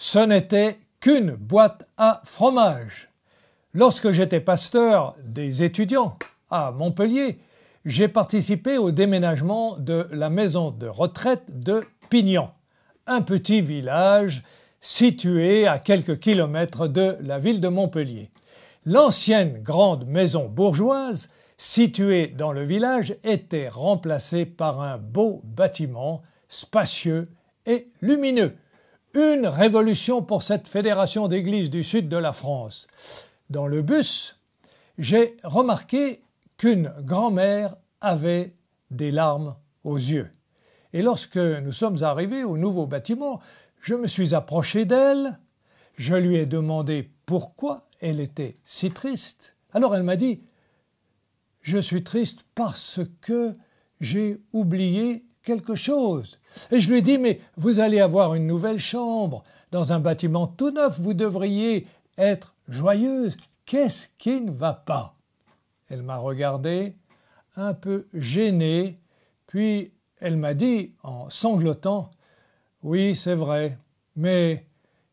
ce n'était qu'une boîte à fromage. Lorsque j'étais pasteur des étudiants à Montpellier, j'ai participé au déménagement de la maison de retraite de Pignan, un petit village situé à quelques kilomètres de la ville de Montpellier. L'ancienne grande maison bourgeoise située dans le village était remplacée par un beau bâtiment spacieux et lumineux. Une révolution pour cette fédération d'églises du sud de la France. Dans le bus, j'ai remarqué qu'une grand-mère avait des larmes aux yeux. Et lorsque nous sommes arrivés au nouveau bâtiment, je me suis approché d'elle, je lui ai demandé pourquoi elle était si triste. Alors elle m'a dit « Je suis triste parce que j'ai oublié quelque chose. » Et je lui ai dit « Mais vous allez avoir une nouvelle chambre, dans un bâtiment tout neuf, vous devriez être joyeuse. Qu'est-ce qui ne va pas ?» Elle m'a regardé, un peu gênée, puis elle m'a dit en sanglotant « Oui, c'est vrai, mais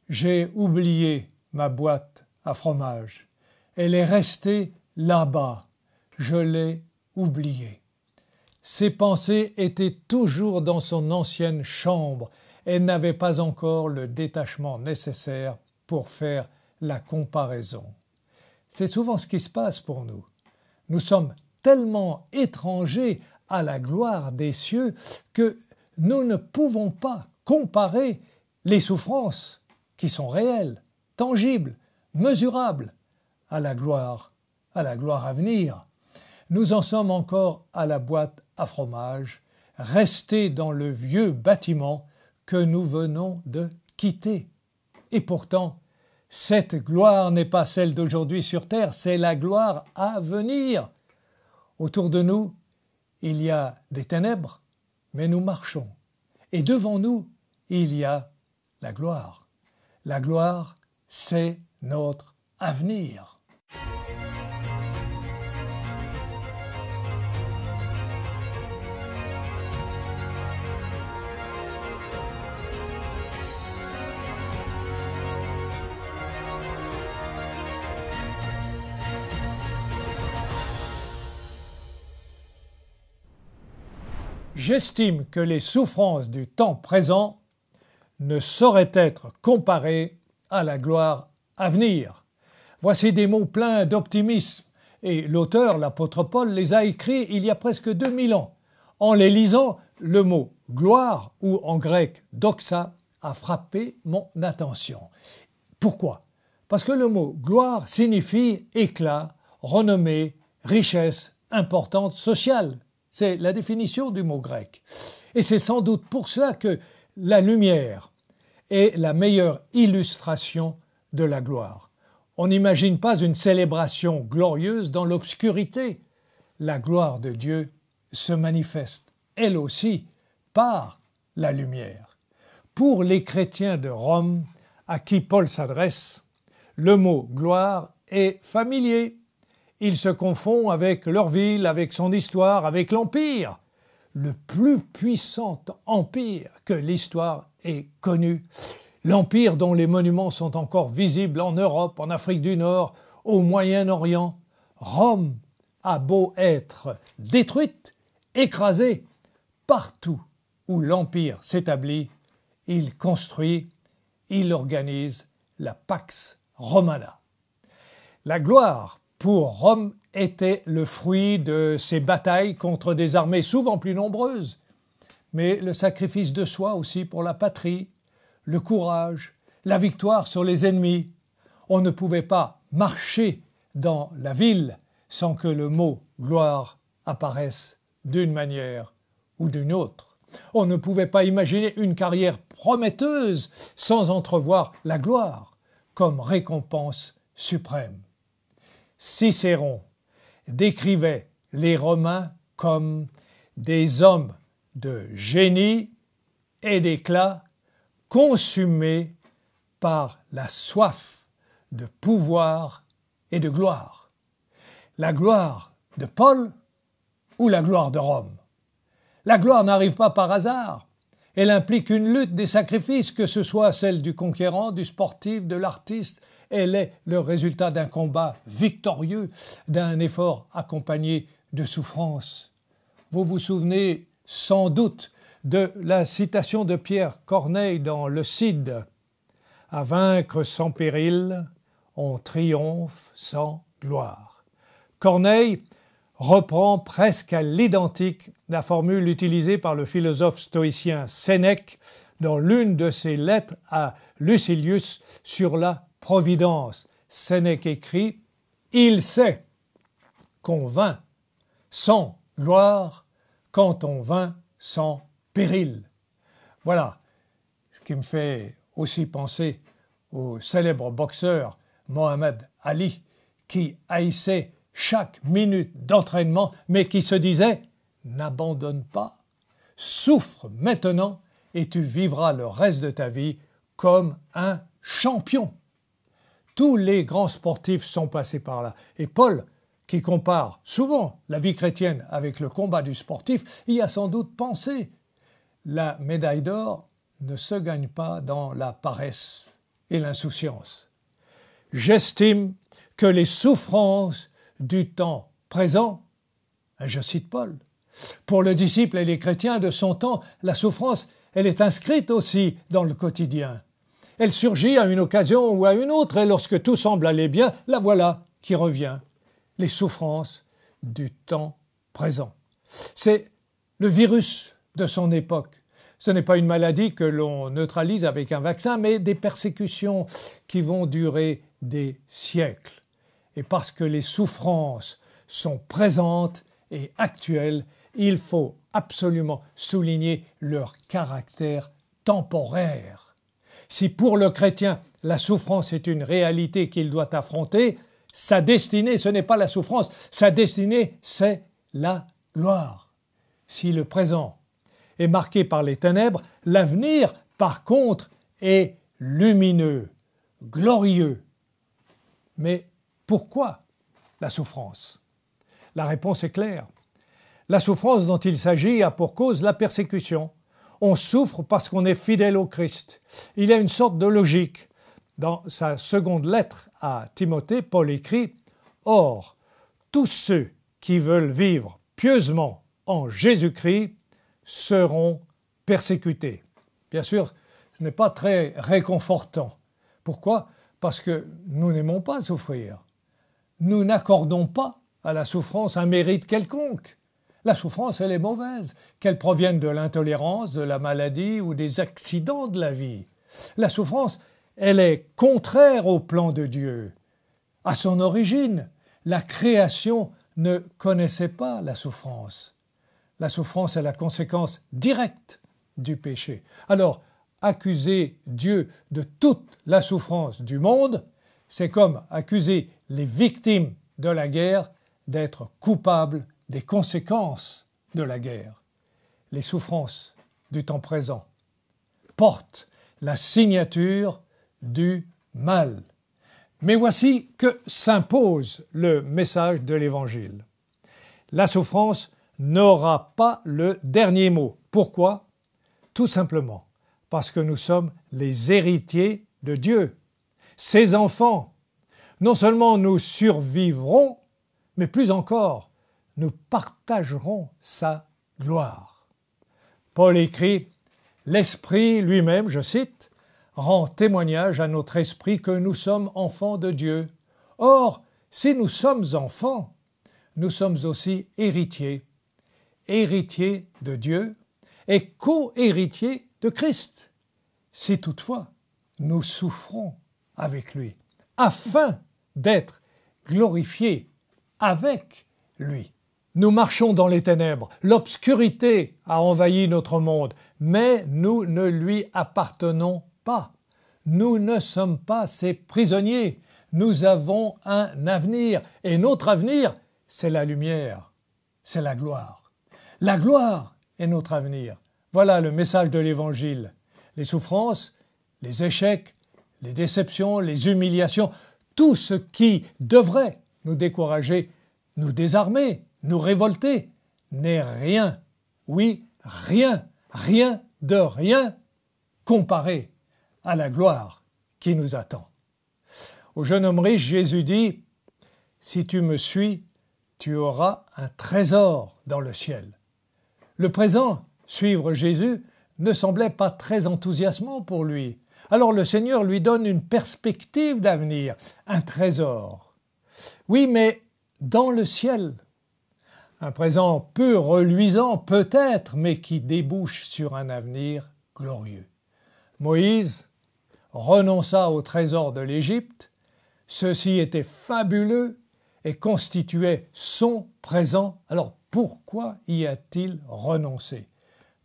j'ai oublié ma boîte à fromage. Elle est restée là-bas. Je l'ai oubliée. » Ses pensées étaient toujours dans son ancienne chambre. Elle n'avait pas encore le détachement nécessaire pour faire la comparaison. C'est souvent ce qui se passe pour nous. Nous sommes tellement étrangers à la gloire des cieux que nous ne pouvons pas comparer les souffrances qui sont réelles, tangibles, mesurables, à la gloire à venir. Nous en sommes encore à la boîte à fromage, restés dans le vieux bâtiment que nous venons de quitter. Et pourtant, cette gloire n'est pas celle d'aujourd'hui sur terre, c'est la gloire à venir. Autour de nous, il y a des ténèbres, mais nous marchons. Et devant nous, il y a la gloire. La gloire, c'est notre avenir. J'estime que les souffrances du temps présent ne sauraient être comparées à la gloire à venir. Voici des mots pleins d'optimisme, et l'auteur, l'apôtre Paul, les a écrits il y a presque 2000 ans. En les lisant, le mot « gloire » ou en grec « doxa » a frappé mon attention. Pourquoi ? Parce que le mot « gloire » signifie éclat, renommée, richesse, importance sociale. C'est la définition du mot grec. Et c'est sans doute pour cela que la lumière est la meilleure illustration de la gloire. On n'imagine pas une célébration glorieuse dans l'obscurité. La gloire de Dieu se manifeste, elle aussi, par la lumière. Pour les chrétiens de Rome, à qui Paul s'adresse, le mot « gloire » est familier. Il se confond avec leur ville, avec son histoire, avec l'Empire, le plus puissant empire que l'histoire ait connu. L'empire dont les monuments sont encore visibles en Europe, en Afrique du Nord, au Moyen-Orient. Rome a beau être détruite, écrasée, partout où l'empire s'établit, il construit, il organise la Pax Romana. La gloire pour Rome était le fruit de ses batailles contre des armées souvent plus nombreuses, mais le sacrifice de soi aussi pour la patrie, le courage, la victoire sur les ennemis. On ne pouvait pas marcher dans la ville sans que le mot « gloire » apparaisse d'une manière ou d'une autre. On ne pouvait pas imaginer une carrière prometteuse sans entrevoir la gloire comme récompense suprême. Cicéron décrivait les Romains comme des hommes de génie et d'éclat consumés par la soif de pouvoir et de gloire. La gloire de Paul ou la gloire de Rome? La gloire n'arrive pas par hasard. Elle implique une lutte, des sacrifices, que ce soit celle du conquérant, du sportif, de l'artiste. Elle est le résultat d'un combat victorieux, d'un effort accompagné de souffrance. Vous vous souvenez sans doute de la citation de Pierre Corneille dans le Cid. « À vaincre sans péril, on triomphe sans gloire ». Corneille reprend presque à l'identique la formule utilisée par le philosophe stoïcien Sénèque dans l'une de ses lettres à Lucilius sur la providence. Sénèque écrit « Il sait qu'on vainc sans gloire quand on vainc sans péril ». Voilà ce qui me fait aussi penser au célèbre boxeur Mohamed Ali qui haïssait chaque minute d'entraînement, mais qui se disait « N'abandonne pas, souffre maintenant et tu vivras le reste de ta vie comme un champion ». Tous les grands sportifs sont passés par là. Et Paul, qui compare souvent la vie chrétienne avec le combat du sportif, y a sans doute pensé. La médaille d'or ne se gagne pas dans la paresse et l'insouciance. J'estime que les souffrances du temps présent, je cite Paul, pour le disciple et les chrétiens de son temps, la souffrance, elle est inscrite aussi dans le quotidien. Elle surgit à une occasion ou à une autre, et lorsque tout semble aller bien, la voilà qui revient. Les souffrances du temps présent. C'est le virus de son époque. Ce n'est pas une maladie que l'on neutralise avec un vaccin, mais des persécutions qui vont durer des siècles. Et parce que les souffrances sont présentes et actuelles, il faut absolument souligner leur caractère temporaire. Si pour le chrétien, la souffrance est une réalité qu'il doit affronter, sa destinée, ce n'est pas la souffrance, sa destinée, c'est la gloire. Si le présent est marqué par les ténèbres, l'avenir, par contre, est lumineux, glorieux. Mais pourquoi la souffrance? La réponse est claire. La souffrance dont il s'agit a pour cause la persécution. On souffre parce qu'on est fidèle au Christ. Il y a une sorte de logique. Dans sa seconde lettre à Timothée, Paul écrit « Or, tous ceux qui veulent vivre pieusement en Jésus-Christ seront persécutés. » Bien sûr, ce n'est pas très réconfortant. Pourquoi? Parce que nous n'aimons pas souffrir. Nous n'accordons pas à la souffrance un mérite quelconque. La souffrance, elle est mauvaise, qu'elle provienne de l'intolérance, de la maladie ou des accidents de la vie. La souffrance, elle est contraire au plan de Dieu. À son origine, la création ne connaissait pas la souffrance. La souffrance est la conséquence directe du péché. Alors, accuser Dieu de toute la souffrance du monde, c'est comme accuser les victimes de la guerre d'être coupables des conséquences de la guerre. Les souffrances du temps présent portent la signature du mal. Mais voici que s'impose le message de l'Évangile. La souffrance n'aura pas le dernier mot. Pourquoi? Tout simplement parce que nous sommes les héritiers de Dieu, ses enfants. Non seulement nous survivrons, mais plus encore, nous partagerons sa gloire. Paul écrit « L'Esprit lui-même, je cite, rend témoignage à notre esprit que nous sommes enfants de Dieu. Or, si nous sommes enfants, nous sommes aussi héritiers, héritiers de Dieu et co-héritiers de Christ, si toutefois nous souffrons avec lui, afin d'être glorifiés avec lui. Nous marchons dans les ténèbres, l'obscurité a envahi notre monde, mais nous ne lui appartenons pas. Nous ne sommes pas ses prisonniers, nous avons un avenir, et notre avenir, c'est la lumière, c'est la gloire. La gloire est notre avenir. Voilà le message de l'Évangile. Les souffrances, les échecs, les déceptions, les humiliations, tout ce qui devrait nous décourager, nous désarmer, nous révolter, n'est rien, oui, rien de rien comparé à la gloire qui nous attend. Au jeune homme riche, Jésus dit « Si tu me suis, tu auras un trésor dans le ciel ». Le présent, suivre Jésus, ne semblait pas très enthousiasmant pour lui. Alors le Seigneur lui donne une perspective d'avenir, un trésor. Oui, mais dans le ciel, un présent peu reluisant peut-être, mais qui débouche sur un avenir glorieux. Moïse renonça au trésor de l'Égypte, ceci était fabuleux et constituait son présent. Alors pourquoi y a-t-il renoncé?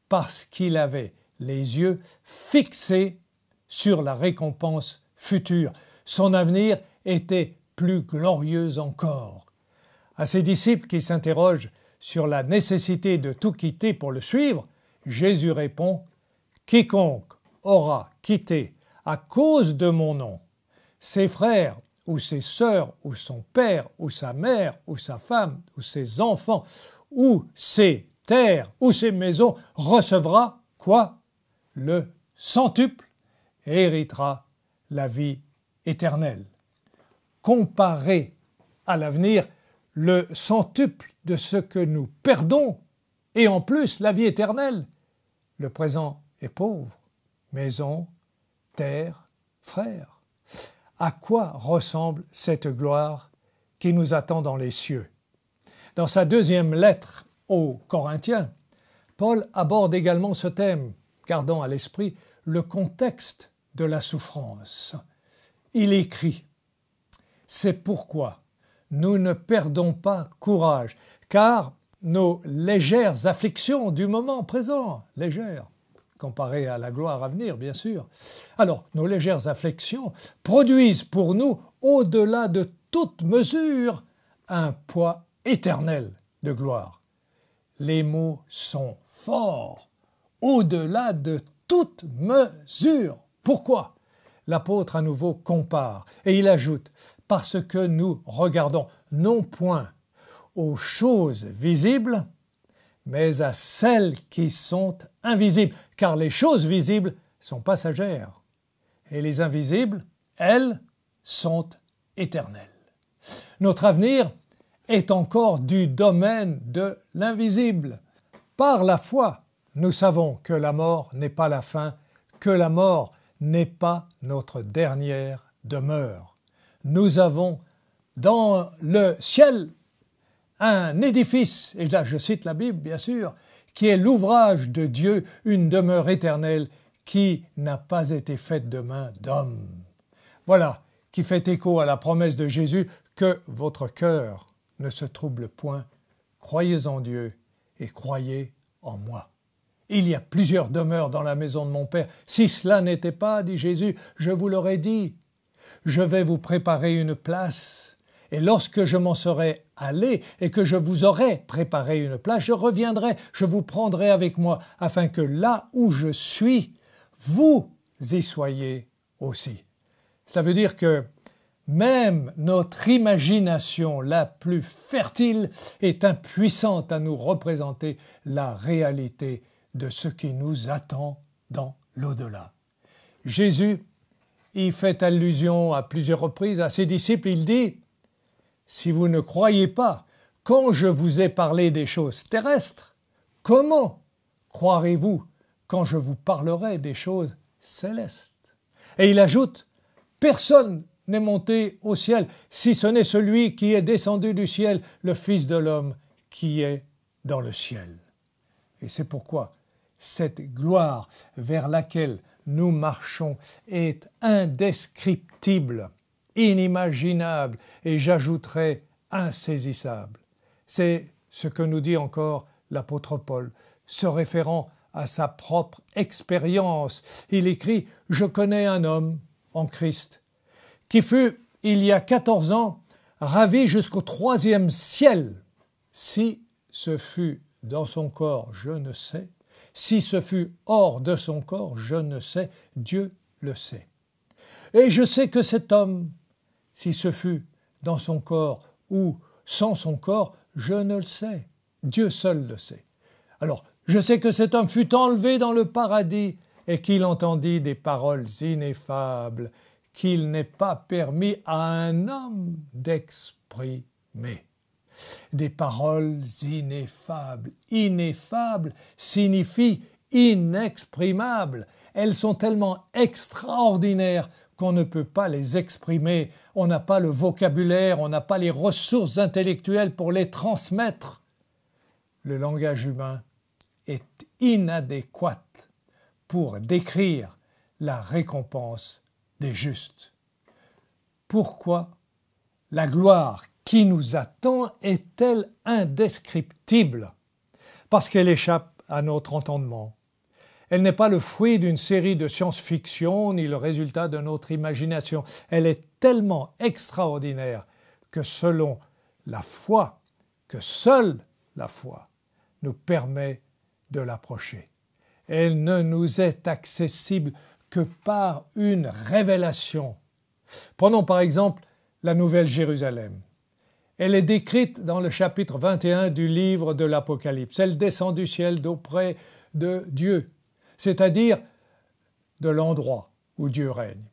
Parce qu'il avait les yeux fixés sur la récompense future. Son avenir était plus glorieux encore. À ses disciples qui s'interrogent sur la nécessité de tout quitter pour le suivre, Jésus répond « Quiconque aura quitté à cause de mon nom ses frères ou ses sœurs ou son père ou sa mère ou sa femme ou ses enfants ou ses terres ou ses maisons recevra quoi? Le centuple et héritera la vie éternelle. » Comparé à l'avenir, le centuple de ce que nous perdons et en plus la vie éternelle, le présent est pauvre, maison, terre, frères. À quoi ressemble cette gloire qui nous attend dans les cieux? Dans sa deuxième lettre aux Corinthiens, Paul aborde également ce thème, gardant à l'esprit le contexte de la souffrance. Il écrit « C'est pourquoi nous ne perdons pas courage, car nos légères afflictions du moment présent, légères, comparées à la gloire à venir, bien sûr, alors nos légères afflictions produisent pour nous, au-delà de toute mesure, un poids éternel de gloire. » Les mots sont forts, au-delà de toute mesure. Pourquoi? L'apôtre à nouveau compare et il ajoute « parce que nous regardons non point aux choses visibles, mais à celles qui sont invisibles, car les choses visibles sont passagères et les invisibles, elles, sont éternelles. » Notre avenir est encore du domaine de l'invisible. Par la foi, nous savons que la mort n'est pas la fin, que la mort n'est pas notre dernière demeure. Nous avons dans le ciel un édifice, et là je cite la Bible bien sûr, qui est l'ouvrage de Dieu, une demeure éternelle qui n'a pas été faite de main d'homme. Voilà qui fait écho à la promesse de Jésus que votre cœur ne se trouble point, croyez en Dieu et croyez en moi. Il y a plusieurs demeures dans la maison de mon Père. Si cela n'était pas, dit Jésus, je vous l'aurais dit. Je vais vous préparer une place. Et lorsque je m'en serai allé et que je vous aurai préparé une place, je reviendrai, je vous prendrai avec moi, afin que là où je suis, vous y soyez aussi. Cela veut dire que même notre imagination la plus fertile est impuissante à nous représenter la réalité de ce qui nous attend dans l'au-delà. Jésus y fait allusion à plusieurs reprises à ses disciples. Il dit « Si vous ne croyez pas, quand je vous ai parlé des choses terrestres, comment croirez-vous quand je vous parlerai des choses célestes ?» Et il ajoute « Personne n'est monté au ciel, si ce n'est celui qui est descendu du ciel, le Fils de l'homme qui est dans le ciel. » Et c'est pourquoi cette gloire vers laquelle nous marchons est indescriptible, inimaginable et j'ajouterais insaisissable. C'est ce que nous dit encore l'apôtre Paul, se référant à sa propre expérience. Il écrit « Je connais un homme en Christ qui fut, il y a 14 ans, ravi jusqu'au 3e ciel. Si ce fut dans son corps, je ne sais. Si ce fut hors de son corps, je ne sais. Dieu le sait. Et je sais que cet homme, si ce fut dans son corps ou sans son corps, je ne le sais. Dieu seul le sait. » Alors, Je sais que cet homme fut enlevé dans le paradis et qu'il entendit des paroles ineffables qu'il n'est pas permis à un homme d'exprimer. Des paroles ineffables. Ineffables signifie inexprimables. Elles sont tellement extraordinaires qu'on ne peut pas les exprimer. On n'a pas le vocabulaire, on n'a pas les ressources intellectuelles pour les transmettre. Le langage humain est inadéquat pour décrire la récompense des justes. Pourquoi la gloire qui nous attend est-elle indescriptible? Parce qu'elle échappe à notre entendement. Elle n'est pas le fruit d'une série de science-fiction ni le résultat de notre imagination. Elle est tellement extraordinaire que selon la foi, que seule la foi nous permet de l'approcher. Elle ne nous est accessible que par une révélation. Prenons par exemple la Nouvelle Jérusalem. Elle est décrite dans le chapitre 21 du livre de l'Apocalypse. Elle descend du ciel d'auprès de Dieu, c'est-à-dire de l'endroit où Dieu règne.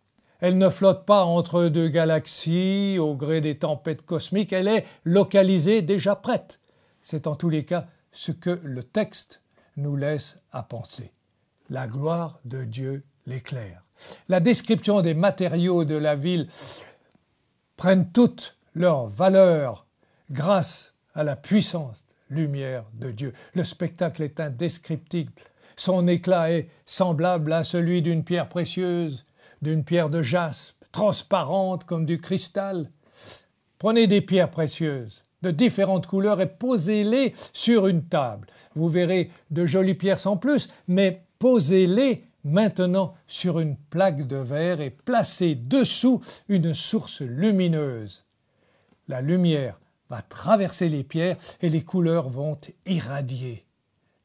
Elle ne flotte pas entre deux galaxies au gré des tempêtes cosmiques, elle est localisée, déjà prête. C'est en tous les cas ce que le texte nous laisse à penser. La gloire de Dieu l'éclaire. La description des matériaux de la ville prennent toute leur valeur grâce à la puissante lumière de Dieu. Le spectacle est indescriptible. Son éclat est semblable à celui d'une pierre précieuse, d'une pierre de jaspe, transparente comme du cristal. Prenez des pierres précieuses de différentes couleurs et posez-les sur une table. Vous verrez de jolies pierres sans plus, mais posez-les maintenant sur une plaque de verre et placez dessous une source lumineuse. La lumière va traverser les pierres et les couleurs vont irradier.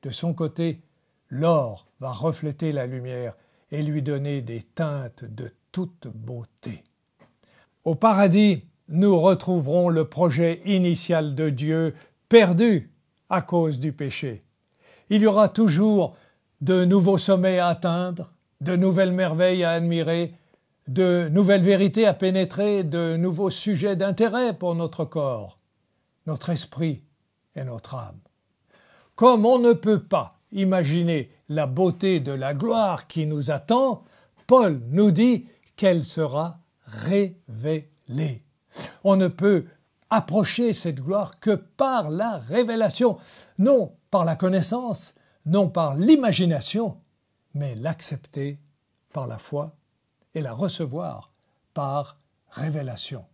De son côté, l'or va refléter la lumière et lui donner des teintes de toute beauté. Au paradis, nous retrouverons le projet initial de Dieu perdu à cause du péché. Il y aura toujours de nouveaux sommets à atteindre, de nouvelles merveilles à admirer, de nouvelles vérités à pénétrer, de nouveaux sujets d'intérêt pour notre corps, notre esprit et notre âme. Comme on ne peut pas imaginer la beauté de la gloire qui nous attend, Paul nous dit qu'elle sera révélée. On ne peut approcher cette gloire que par la révélation, non par la connaissance, non par l'imagination, mais l'accepter par la foi et la recevoir par révélation,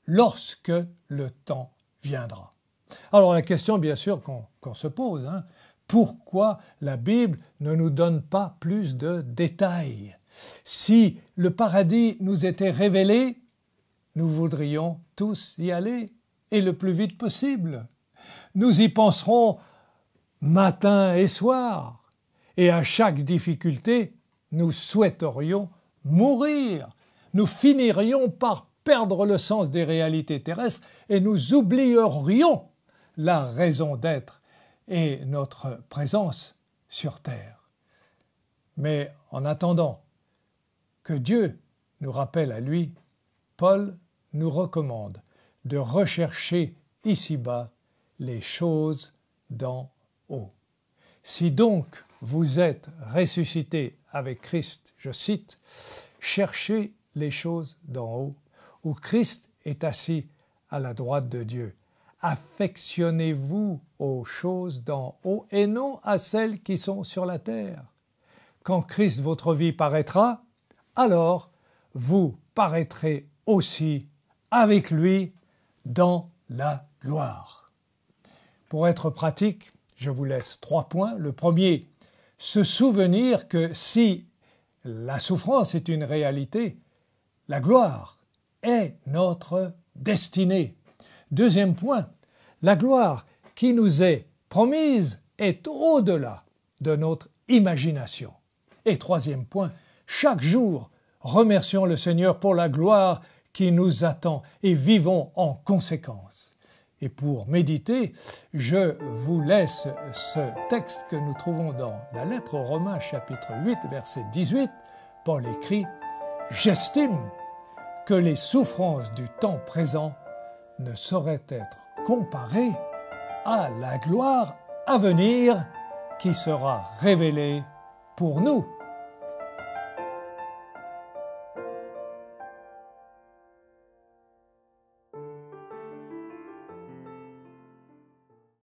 lorsque le temps viendra. Alors la question bien sûr qu'on se pose, pourquoi la Bible ne nous donne pas plus de détails? Si le paradis nous était révélé, nous voudrions tous y aller, et le plus vite possible. Nous y penserons matin et soir, et à chaque difficulté, nous souhaiterions mourir. Nous finirions par perdre le sens des réalités terrestres et nous oublierions la raison d'être et notre présence sur terre. Mais en attendant que Dieu nous rappelle à lui, Paul nous recommande de rechercher ici-bas les choses d'en haut. Si donc vous êtes ressuscités avec Christ, je cite, « Cherchez les choses d'en haut, où Christ est assis à la droite de Dieu. Affectionnez-vous aux choses d'en haut et non à celles qui sont sur la terre. Quand Christ votre vie paraîtra, alors vous paraîtrez aussi avec lui dans la gloire. » Pour être pratique, je vous laisse 3 points. Le premier, se souvenir que si la souffrance est une réalité, la gloire est notre destinée. Deuxième point, la gloire qui nous est promise est au-delà de notre imagination. Et troisième point, chaque jour, remercions le Seigneur pour la gloire qui nous attend et vivons en conséquence. Et pour méditer, je vous laisse ce texte que nous trouvons dans la lettre aux Romains chapitre 8 verset 18. Paul écrit « J'estime que les souffrances du temps présent ne sauraient être comparées à la gloire à venir qui sera révélée pour nous. »